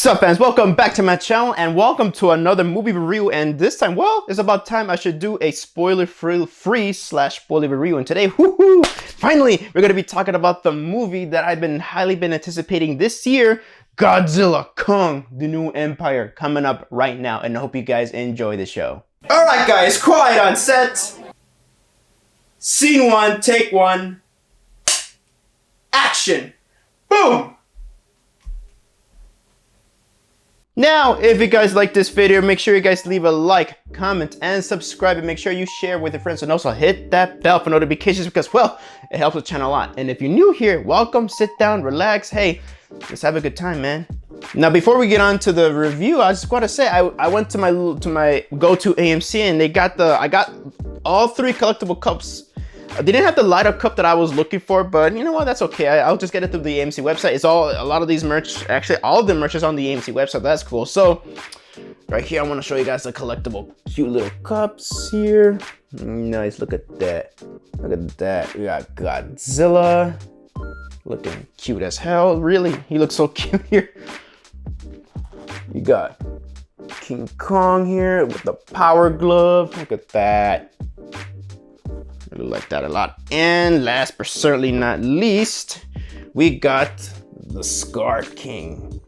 What's up, fans? Welcome back to my channel and welcome to another movie review. And this time, well, it's about time I should do a spoiler-free slash spoiler review. And today, woohoo! Finally, we're gonna be talking about the movie that I've been highly anticipating this year, Godzilla, Kong, the New Empire, coming up right now. And I hope you guys enjoy the show. All right, guys, quiet on set. Scene one, take one. Action. Boom. Now, if you guys like this video, make sure you guys leave a like, comment, and subscribe, and make sure you share with your friends, and also hit that bell for notifications because, well, it helps the channel a lot. And if you're new here, welcome, sit down, relax. Hey, let's have a good time, man. Now, before we get on to the review, I just want to say I went to my go-to AMC and I got all three collectible cups. They didn't have the light up cup that I was looking for, but you know what? That's okay. I'll just get it through the AMC website. It's a lot of these merch, actually all of the merch is on the AMC website. That's cool. So right here, I want to show you guys the collectible cute little cups here. Nice. Look at that. Look at that. We got Godzilla looking cute as hell. Really, he looks so cute here. You got King Kong here with the power glove. Look at that. I like that a lot. And last but certainly not least, we got the Scar King.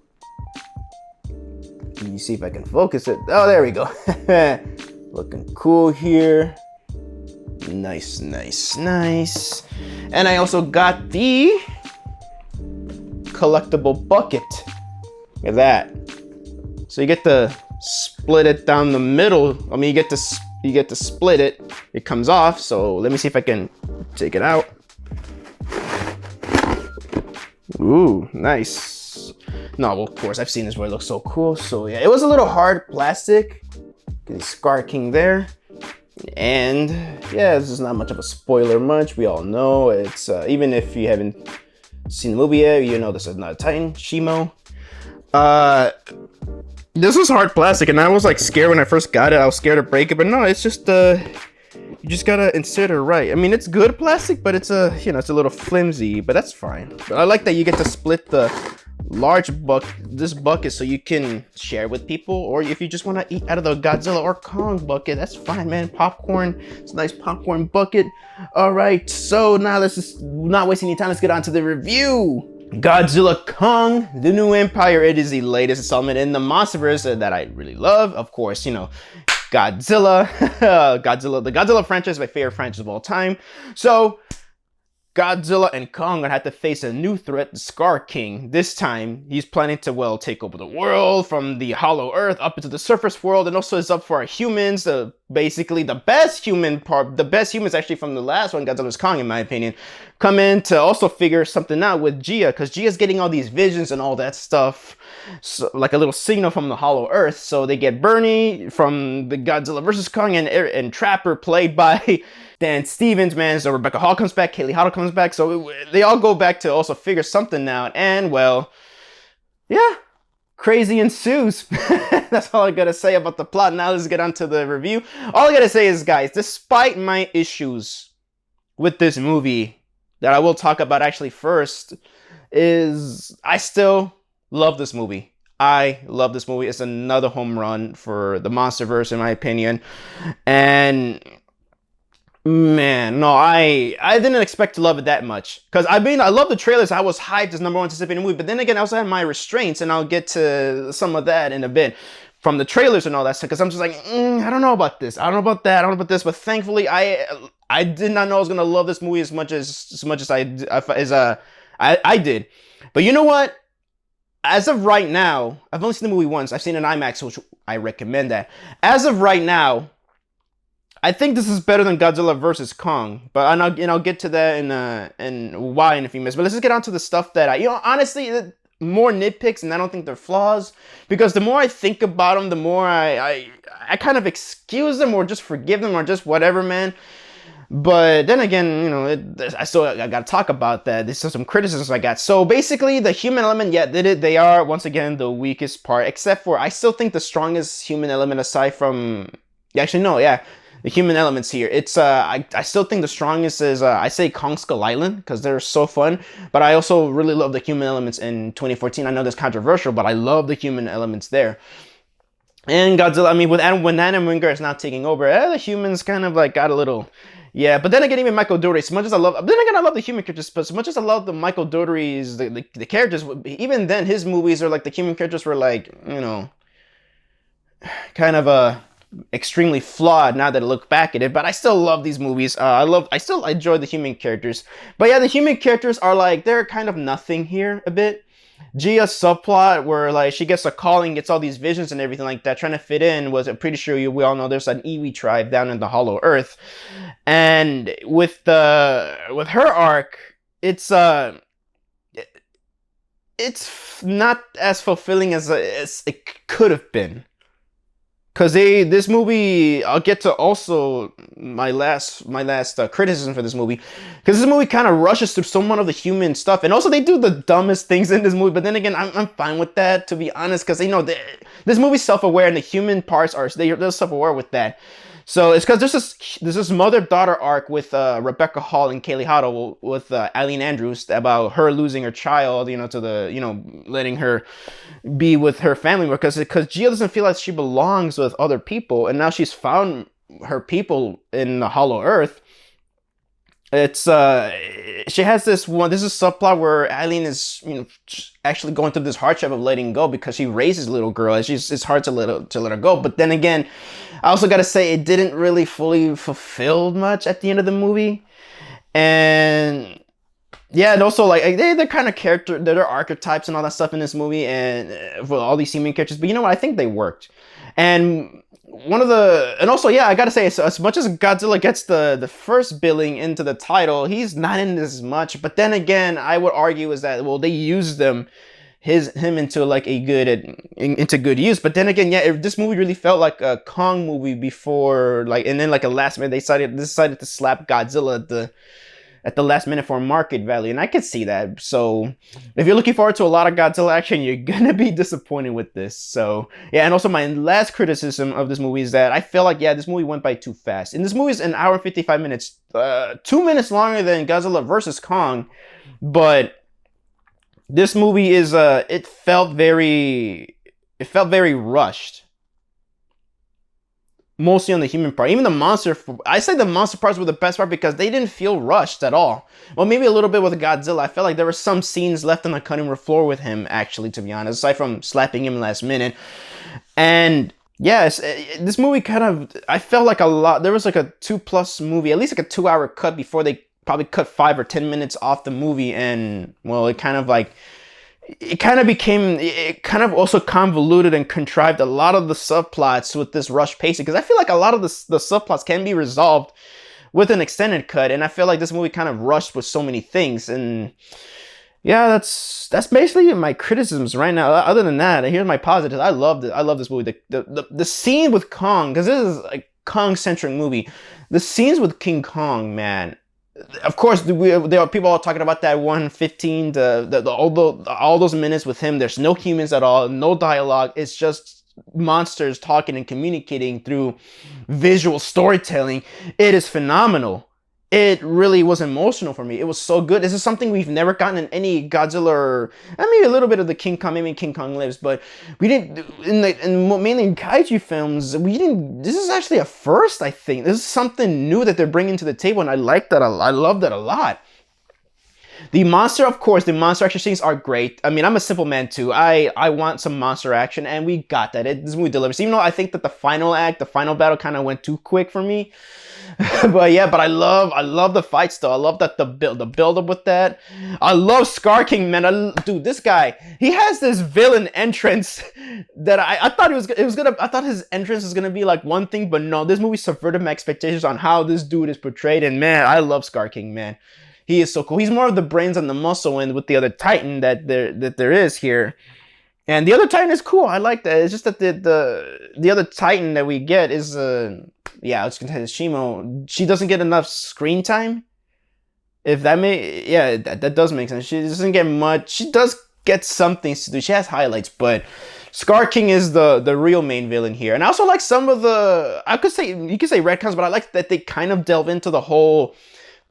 Let me see if I can focus it. Oh, there we go. Looking cool here. Nice, nice, nice. And I also got the collectible bucket. Look at that. So you get to split it down the middle. I mean, you get to split it. It comes off. So let me see if I can take it out. Ooh, nice. No, well, of course, I've seen this where it looks so cool. So yeah, it was a little hard plastic. Get the Scar King there. And yeah, this is not much of a spoiler much. We all know it's, even if you haven't seen the movie yet, you know this is not a Titan, Shimo. This is hard plastic, and I was like scared when I first got it. I was scared to break it, but no, it's just you just gotta insert it right. I mean, it's good plastic, but it's it's a little flimsy, but that's fine. But I like that you get to split the large bucket so you can share with people, or if you just want to eat out of the Godzilla or Kong bucket, that's fine, man. Popcorn, it's a nice popcorn bucket. All right, so now let's just not waste any time. Let's get on to the review. Godzilla, Kong, the New Empire. It is the latest installment in the MonsterVerse that I really love. Of course, you know, Godzilla. The Godzilla franchise is my favorite franchise of all time. So Godzilla and Kong are gonna have to face a new threat, the Scar King. This time, he's planning to, well, take over the world from the hollow earth up into the surface world, and also is up for our humans. Basically, the best humans actually from the last one, Godzilla's Kong, in my opinion, come in to also figure something out with Gia, because Gia's getting all these visions and all that stuff, so, like a little signal from the hollow earth. So they get Bernie from the Godzilla vs. Kong and Trapper, played by Dan Stevens, man. So Rebecca Hall comes back, Kaylee Hottle comes back. So they all go back to also figure something out. And well, yeah, crazy ensues. That's all I gotta say about the plot. Now let's get on to the review. All I gotta say is, guys, despite my issues with this movie that I will talk about actually first, is I still love this movie. I love this movie. It's another home run for the MonsterVerse, in my opinion. And man, no, I didn't expect to love it that much. Because I mean, I love the trailers. I was hyped as #1 anticipated movie. But then again, I also had my restraints, and I'll get to some of that in a bit from the trailers and all that stuff. Because I'm just like, I don't know about this. I don't know about that. I don't know about this. But thankfully, I did not know I was gonna love this movie as much as I did. But you know what? As of right now, I've only seen the movie once. I've seen it in IMAX, which I recommend that. As of right now, I think this is better than Godzilla vs. Kong, but I'll get to that and why in a few minutes. But let's just get on to the stuff that honestly, more nitpicks, and I don't think they're flaws, because the more I think about them, the more I kind of excuse them or just forgive them or just whatever, man. But then again, I gotta talk about that. This is some criticisms I got. So basically, the human element, yeah, they are once again the weakest part. Except for, I still think the strongest human element, aside from, actually no, yeah, the human elements here. It's I still think the strongest is I say Kong Skull Island because they're so fun. But I also really love the human elements in 2014. I know that's controversial, but I love the human elements there. And Godzilla, I mean, when Adam Wingard is not taking over, the humans kind of like got a little, yeah. But then again, even Michael Dougherty, as much as I love, then again, I love the human characters, but as much as I love the Michael Dougherty's, the characters, even then, his movies are like the human characters were like, you know, kind of extremely flawed now that I look back at it. But I still love these movies. I still enjoy the human characters. But yeah, the human characters are like they're kind of nothing here a bit. Gia's subplot where like she gets a calling, gets all these visions and everything like that, trying to fit in was, I'm pretty sure we all know there's an Iwi tribe down in the Hollow Earth, and with her arc, it's not as fulfilling as it could have been. Cause this movie, I'll get to also my last criticism for this movie, because this movie kind of rushes through so much of the human stuff, and also they do the dumbest things in this movie. But then again, I'm fine with that, to be honest, because this movie's self-aware, and the human parts they're self-aware with that. So it's because there's this mother-daughter arc with Rebecca Hall and Kaylee Hotto with Eileen Andrews about her losing her child, you know, to the, you know, letting her be with her family because Gia doesn't feel like she belongs with other people, and now she's found her people in the Hollow Earth. It's she has this subplot where Eileen is, you know, actually going through this hardship of letting go because she raises a little girl, and it's hard to let her go. But then again, I also gotta say it didn't really fully fulfill much at the end of the movie, and yeah, and also like they're kind of they're archetypes and all that stuff in this movie, and for all these human characters. But you know what? I think they worked, and also, yeah, I gotta say, as much as Godzilla gets the first billing into the title, he's not in this much. But then again, I would argue is that, well, they used him into like into good use. But then again, yeah, this movie really felt like a Kong movie before, like, and then like a last minute they decided to slap Godzilla at the last minute for market value, and I could see that. So if you're looking forward to a lot of Godzilla action, you're gonna be disappointed with this. So yeah, and also my last criticism of this movie is that I feel like, yeah, this movie went by too fast. And this movie is an hour and 55 minutes, 2 minutes longer than Godzilla vs. Kong, but this movie is it felt very rushed. Mostly on the human part. Even the monster, I say the monster parts were the best part because they didn't feel rushed at all. Well, maybe a little bit with Godzilla. I felt like there were some scenes left on the cutting room floor with him, actually, to be honest, aside from slapping him last minute. And yes, this movie kind of, I felt like there was like a 2+ movie, at least like a 2-hour cut before they probably cut 5 or 10 minutes off the movie. And well, it kind of also convoluted and contrived a lot of the subplots with this rush pacing, because I feel like a lot of the subplots can be resolved with an extended cut, and I feel like this movie kind of rushed with so many things. And yeah, that's basically my criticisms right now. Other than that, here's my positives. I love this movie. The scene with Kong, because this is a Kong-centric movie. The scenes with King Kong, man. Of course, there are people all talking about that 1:15, all those minutes with him. There's no humans at all, no dialogue. It's just monsters talking and communicating through visual storytelling. It is phenomenal. It really was emotional for me. It was so good. This is something we've never gotten in any Godzilla, I mean, a little bit of the King Kong, maybe King Kong Lives, but we didn't, mainly in kaiju films, this is actually a first, I think. This is something new that they're bringing to the table, and I like that. I love that a lot. The monster action scenes are great. I mean, I'm a simple man too. I want some monster action, and we got that. This movie delivers. Even though I think that the final battle kind of went too quick for me. but I love the fights though. I love that the build up with that. I love Scar King, man. Dude, this guy, he has this villain entrance that I thought I thought his entrance was gonna be like one thing, but no, this movie subverted my expectations on how this dude is portrayed, and man, I love Scar King, man. He is so cool. He's more of the brains and the muscle end with the other Titan that there is here. And the other Titan is cool. I like that. It's just that the other Titan that we get is I was gonna say Shimo. She doesn't get enough screen time. If that that does make sense. She doesn't get much. She does get some things to do. She has highlights, but Scar King is the real main villain here. And I also like some of the, I could say, you could say retcons, but I like that they kind of delve into the whole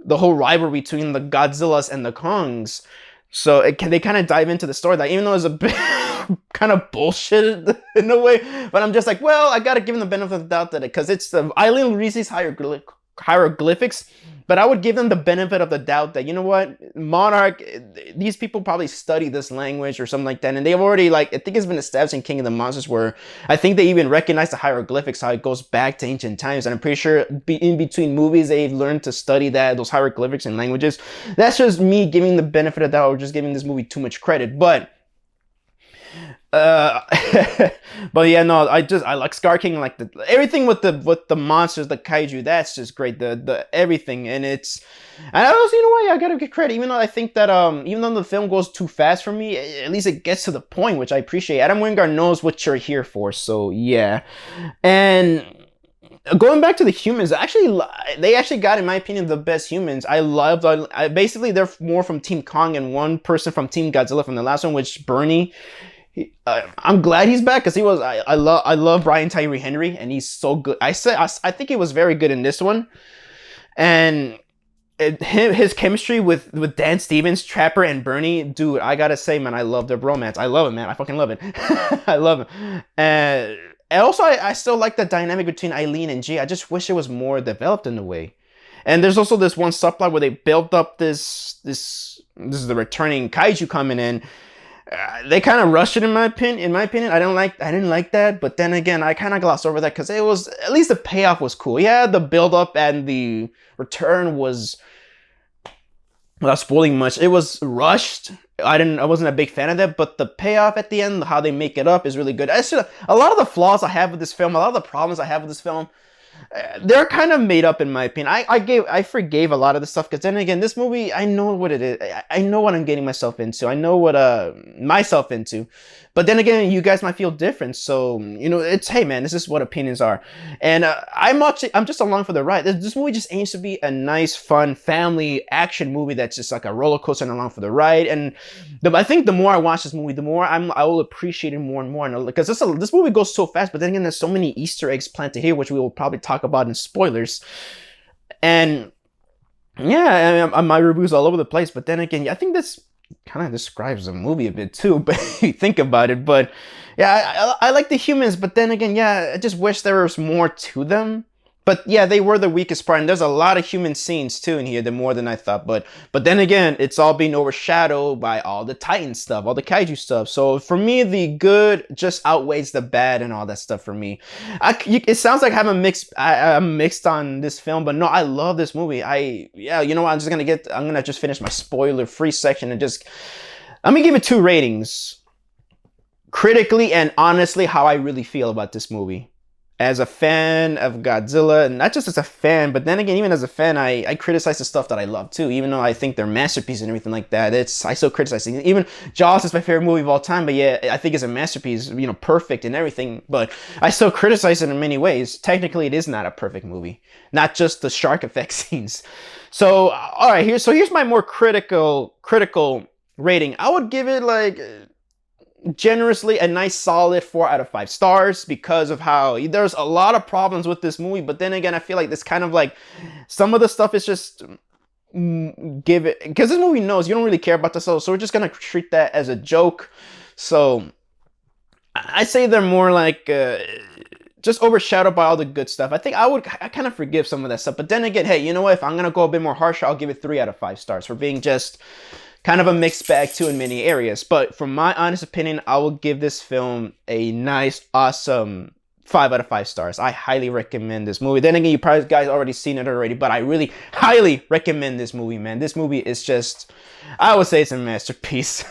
rivalry between the Godzillas and the Kongs. So they kind of dive into the story that, even though it's a bit kind of bullshit in a way, but I'm just like, well, I gotta give them the benefit of the doubt that because it's the Eileen Reese's hieroglyphics, but I would give them the benefit of the doubt that, you know what, Monarch, these people probably study this language or something like that, and they've already, like, I think it's been established in King of the Monsters where I think they even recognize the hieroglyphics, how it goes back to ancient times, and I'm pretty sure in between movies they've learned to study those hieroglyphics and languages. That's just me giving the benefit of the doubt, or just giving this movie too much credit, but but yeah, no, I like Scar King, like everything with the monsters, the kaiju, that's just great, the everything, and I also, you know what, I gotta give credit, even though I think that even though the film goes too fast for me, at least it gets to the point, which I appreciate. Adam Wingard knows what you're here for, so yeah. And going back to the humans, they actually got, in my opinion, the best humans. Basically they're more from Team Kong and one person from Team Godzilla from the last one, which Bernie. I'm glad he's back because I love Brian Tyree Henry, and he's so good. I think he was very good in this one, and his chemistry with Dan Stevens, Trapper, and Bernie, dude, I gotta say, man, I love their bromance. I love it, man. I fucking love it. I love it. And also, I still like the dynamic between Eileen and G. I just wish it was more developed in a way. And there's also this one subplot where they built up this is the returning kaiju coming in. They kind of rushed it in my opinion. I didn't like that, but then again, I kind of glossed over that because it was, at least the payoff was cool. Yeah, the build up and the return was, without spoiling much, it was rushed. I wasn't a big fan of that, but the payoff at the end, how they make it up, is really good. A lot of the flaws I have with this film, a lot of the problems I have with this film, they're kind of made up in my opinion. I forgave a lot of the stuff because then again, this movie, I know what it is. I know what I'm getting myself into. I know what myself into. But then again, you guys might feel different. So, you know, it's, hey man, this is what opinions are. And I'm just along for the ride. This movie just aims to be a nice, fun, family action movie that's just like a roller coaster and along for the ride. And I think the more I watch this movie, the more I will appreciate it more and more. Because this movie goes so fast, but then again, there's so many Easter eggs planted here, which we will probably talk about in spoilers. And yeah, my review's all over the place. But then again, I think this kind of describes the movie a bit too, but you think about it. But yeah, I like the humans, but then again, yeah, I just wish there was more to them. But yeah, they were the weakest part, and there's a lot of human scenes too in here, the more than I thought. But then again, it's all being overshadowed by all the Titan stuff, all the kaiju stuff. So for me, the good just outweighs the bad and all that stuff for me. It sounds like I'm mixed on this film, but no, I love this movie. You know what? I'm gonna just finish my spoiler-free section and just, let me give it 2 ratings. Critically and honestly, how I really feel about this movie. As a fan of Godzilla, and not just as a fan, but then again, even as a fan, I criticize the stuff that I love too, even though I think they're masterpieces and everything like that. I still criticize it. Even Jaws is my favorite movie of all time, but yeah, I think it's a masterpiece, you know, perfect and everything, but I still criticize it in many ways. Technically, it is not a perfect movie, not just the shark effect scenes. So, all right, here's my more critical rating. I would give it, like, generously a nice solid 4 out of 5 stars because of how there's a lot of problems with this movie, but then again, I feel like this kind of like some of the stuff is just give it, because this movie knows you don't really care about the soul, so we're just gonna treat that as a joke. So I say they're more like just overshadowed by all the good stuff. I think I kind of forgive some of that stuff, but then again, hey, you know what, if I'm gonna go a bit more harsher, I'll give it 3 out of 5 stars for being just kind of a mixed bag too in many areas. But from my honest opinion, I will give this film a nice, awesome 5 out of 5 stars. I highly recommend this movie. Then again, you probably guys already seen it already, but I really highly recommend this movie, man. This movie is just, I would say it's a masterpiece.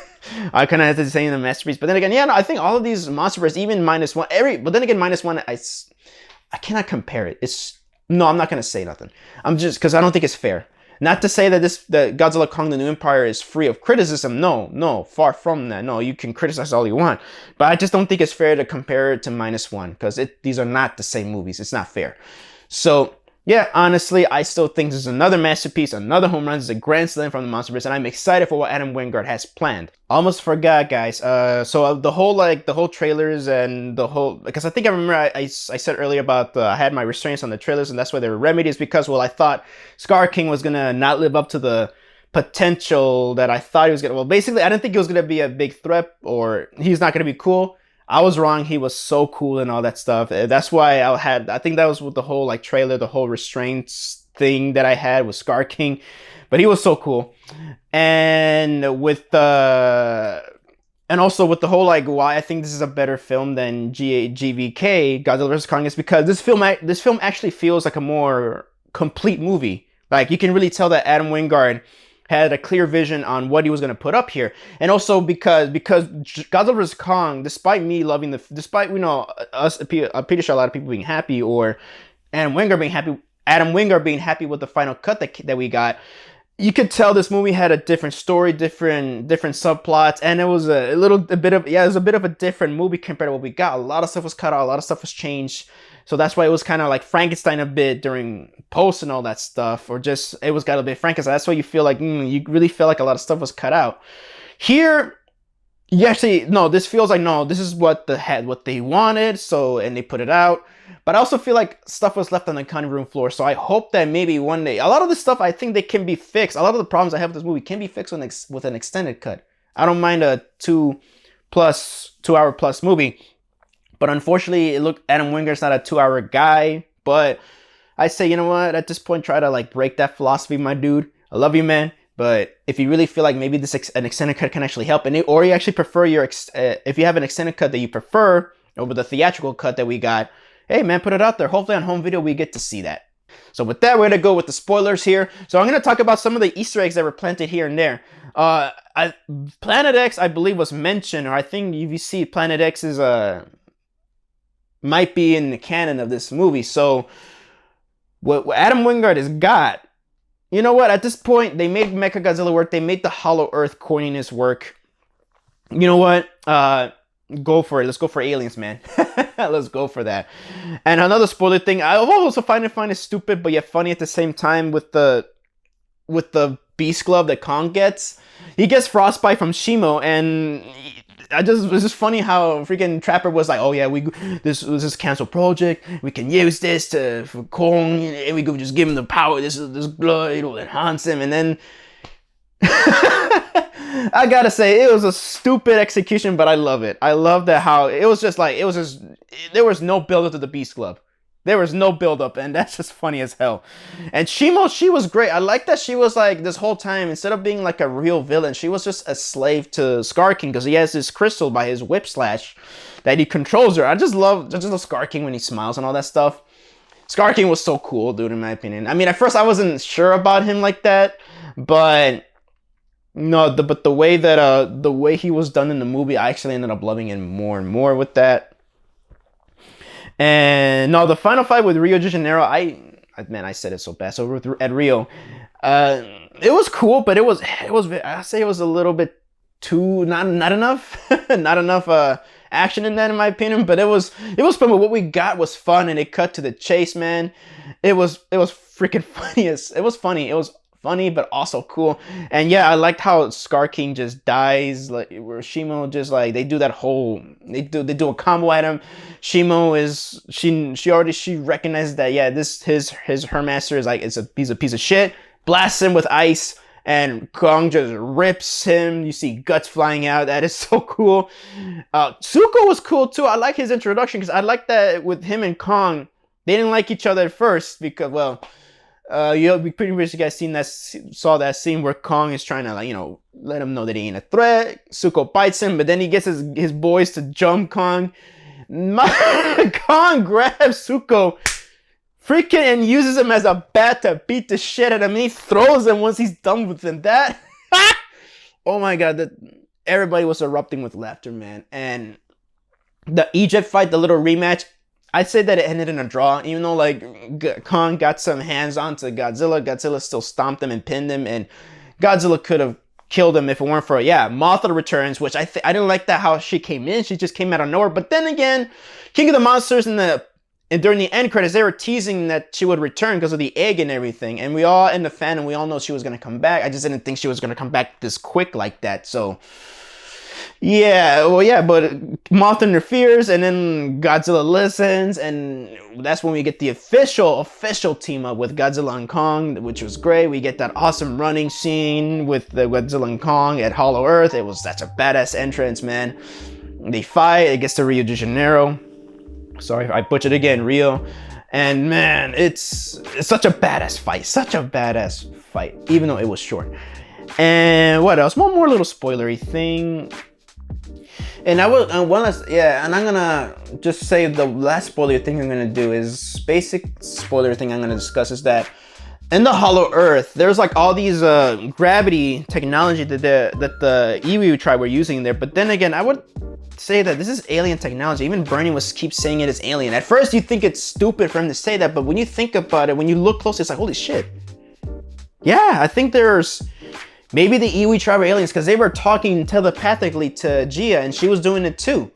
I kind of have to say it's a masterpiece, but then again, yeah, no, I think all of these MonsterVerse, even -1, but then again, -1, I cannot compare it. No, I'm not gonna say nothing. I'm just, because I don't think it's fair. Not to say that that Godzilla Kong the New Empire is free of criticism. No, far from that. No, you can criticize all you want. But I just don't think it's fair to compare it to -1 because these are not the same movies. It's not fair. So Yeah, honestly, I still think this is another masterpiece, another home run. This is a grand slam from the MonsterVerse, and I'm excited for what Adam Wingard has planned. Almost forgot, guys. The whole the whole trailers and the whole, because I think I remember I said earlier about I had my restraints on the trailers, and that's why they were remedies, because well, I thought Scar King was gonna not live up to the potential that I thought he was gonna. Well, basically, I didn't think he was gonna be a big threat, or he's not gonna be cool. I was wrong. He was so cool and all that stuff. That's why I think that was with the whole like trailer, the whole restraints thing that I had with Scar King. But he was so cool. And with the and also with the whole like why I think this is a better film than GVK, Godzilla vs. Kong, is because this film actually feels like a more complete movie. Like you can really tell that Adam Wingard had a clear vision on what he was going to put up here. And also because Godzilla vs. Kong, despite me loving despite, you know, us, I'm pretty sure a lot of people being happy, or Adam Wingard being happy with the final cut that we got, you could tell this movie had a different story, different subplots, and it was it was a bit of a different movie compared to what we got. A lot of stuff was cut out, a lot of stuff was changed. So that's why it was kind of like Frankenstein a bit during post and all that stuff, or just it was got a bit Frankenstein. That's why you feel like you really feel like a lot of stuff was cut out. Here, you actually no, this feels like no, this is what they wanted. So and they put it out. But I also feel like stuff was left on the cutting room floor. So I hope that maybe one day, a lot of this stuff I think they can be fixed. A lot of the problems I have with this movie can be fixed with an extended cut. I don't mind a 2 hour plus movie. But unfortunately, Adam Wingard's not a 2-hour guy. But I say, you know what? At this point, try to like break that philosophy, my dude. I love you, man. But if you really feel like maybe an extended cut can actually help, or you actually prefer if you have an extended cut that you prefer over the theatrical cut that we got, hey man, put it out there. Hopefully on home video we get to see that. So with that, we're gonna go with the spoilers here. So I'm gonna talk about some of the Easter eggs that were planted here and there. Planet X, I believe, was mentioned, or I think if you see Planet X is might be in the canon of this movie. So what Adam Wingard has got, you know what? At this point, they made Mechagodzilla work. They made the Hollow Earth corniness work. You know what? Go for it. Let's go for aliens, man. Let's go for that. And another spoiler thing, I also find it stupid, but yet funny at the same time with the beast glove that Kong gets. He gets frostbite from Shimo, and it's just funny how freaking Trapper was like, oh yeah, this was this cancel project. We can use this for Kong, and we could just give him the power. This blood, it'll enhance him, and then. I gotta say, it was a stupid execution, but I love it. I love that how it was just there was no build up to the Beast Club. There was no build up, and that's just funny as hell. And Shimo, she was great. I like that she was like this whole time, instead of being like a real villain, she was just a slave to Scar King, because he has this crystal by his whip slash that he controls her. I just love Scar King when he smiles and all that stuff. Scar King was so cool, dude, in my opinion. I mean, at first I wasn't sure about him like that, but no, but the way he was done in the movie, I actually ended up loving him more and more with that. And no, the final fight with Rio de Janeiro, I said it so bad. So at Rio, it was cool, but I say it was a little bit too not enough, not enough action in that, in my opinion. But it was fun. But what we got was fun, and it cut to the chase, man. It was freaking funny. It was funny. It was funny, but also cool. And yeah, I liked how Scar King just dies, like where Shimo just like they do a combo at him. Shimo she recognizes that, yeah, her master is like, it's a piece of shit, blasts him with ice, and Kong just rips him. You see guts flying out. That is so cool. Zuko was cool too. I like his introduction, because I like that with him and Kong, they didn't like each other at first, because well, we pretty much saw that scene where Kong is trying to, like, you know, let him know that he ain't a threat. Zuko bites him, but then he gets his boys to jump Kong. Kong grabs Zuko, freaking, and uses him as a bat to beat the shit out of him. And he throws him once he's done with him. That, oh my god, everybody was erupting with laughter, man. And the Egypt fight, the little rematch, I'd say that it ended in a draw, even though like Kong got some hands onto Godzilla. Godzilla still stomped him and pinned him, and Godzilla could have killed him if it weren't for, yeah, Mothra returns, which I didn't like that how she came in. She just came out of nowhere. But then again, King of the Monsters in And during the end credits, they were teasing that she would return because of the egg and everything. And we all in the fandom, we all know she was going to come back. I just didn't think she was going to come back this quick like that. So, yeah, well, yeah, but Moth interferes, and then Godzilla listens, and that's when we get the official team up with Godzilla and Kong, which was great. We get that awesome running scene with the Godzilla and Kong at Hollow Earth. It was such a badass entrance, man. They fight. It gets to Rio de Janeiro. Sorry, I butchered again, Rio. And man, it's such a badass fight, even though it was short. And what else? One more little spoilery thing. And I will, one last, yeah, and I'm gonna just say the last spoiler thing I'm gonna do is basic spoiler thing I'm gonna discuss is that in the Hollow Earth, there's like all these gravity technology that the Iwi tribe were using there. But then again, I would say that this is alien technology. Even Bernie keeps saying it is alien. At first, you think it's stupid for him to say that, but when you think about it, when you look closely, it's like, holy shit. Yeah, I think there's maybe the Iwi tribe are aliens because they were talking telepathically to Gia, and she was doing it too.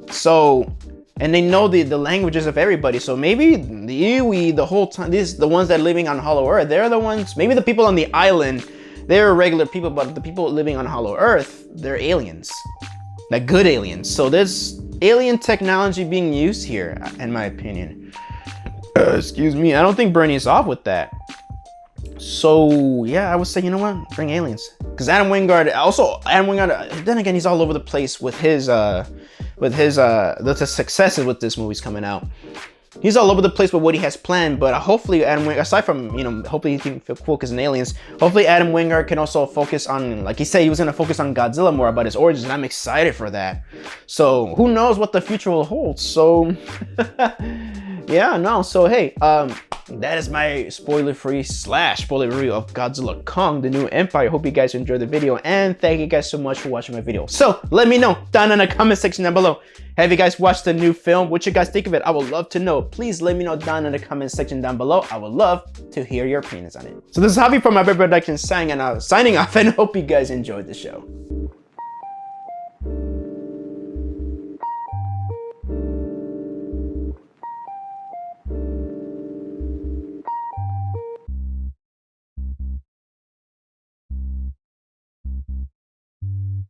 So, and they know the languages of everybody. So maybe the Iwi the whole time, the ones that are living on Hollow Earth, they're the ones, maybe the people on the island, they're regular people, but the people living on Hollow Earth, they're aliens. Like good aliens. So there's alien technology being used here, in my opinion. Excuse me, I don't think Bernie is off with that. So yeah, I would say, you know what, bring aliens. Because Adam Wingard, then again, he's all over the place with his the successes with this movie's coming out. He's all over the place with what he has planned, but hopefully Adam Wingard, aside from, you know, hopefully he can focus on aliens, hopefully Adam Wingard can also focus on, like he said, he was gonna focus on Godzilla more, about his origins, and I'm excited for that. So who knows what the future will hold. So yeah, no, so hey, that is my spoiler-free / spoiler review of Godzilla Kong, The New Empire. Hope you guys enjoyed the video, and thank you guys so much for watching my video. So let me know down in the comment section down below. Have you guys watched the new film? What you guys think of it? I would love to know. Please let me know down in the comment section down below. I would love to hear your opinions on it. So this is Javi from My Bear Productions signing off, and I hope you guys enjoyed the show.